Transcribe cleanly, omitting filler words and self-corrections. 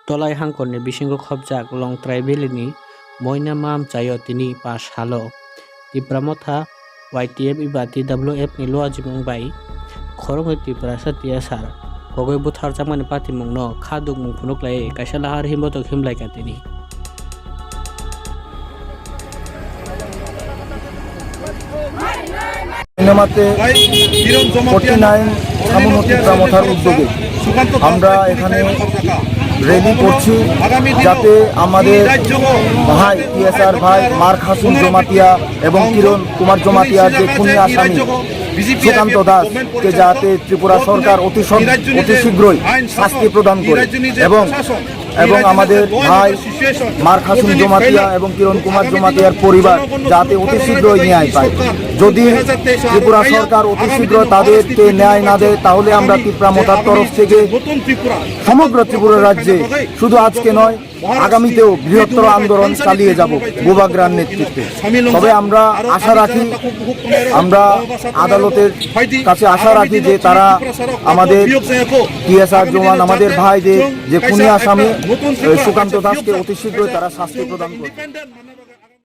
Tolai hangkorni bisingo khobjak longtrai belini moina mam chayo tini pas halo. Tipramotha YTF iba TWF ni loajimung bai khorong tipra satia sar. Hogoi buthar chamani pati mungno khaduk mung phunuklai kaisa lahar himboto khimlai katini. সিনেমাতে 49 সামুনতি প্রামথার উদ্যোগে আমরা এখানে rally করছি যাতে আমাদের ভাই TSR ভাই mark Hasin Jamatia এবং কিরণ কুমার জমাতিয়ার যে খুনি আসামি সুকান্ত দাসকে যাতে ত্রিপুরা সরকার অতি শীঘ্রই শাস্তি প্রদান করে এবং আমাদের ভাই মার্ক হাসিন জমাতিয়া এবং কিরণ কুমার জমাতিয়ার পরিবার যাতে অতি শীঘ্রই ন্যায় পায়। যদি ত্রিপুরা সরকার অতি শীঘ্র তাদেরকে ন্যায় না দেয় তাহলে আমরা ত্রিপুরামথার তরফ থেকে সমগ্র ত্রিপুরা রাজ্যে শুধু আজকে নয় আগামীতেও বৃহত্তর আন্দোলন চালিয়ে যাব বুবাগ্রার নেতৃত্বে। তবে আমরা আশা রাখি, আমরা আদালতের কাছে আশা রাখি যে তারা আমাদের টিএসআর জওয়ান আমাদের ভাই যে খুনি আসামি সুকান্ত দাসকে অতি শীঘ্রই তারা শাস্তি প্রদান করবে।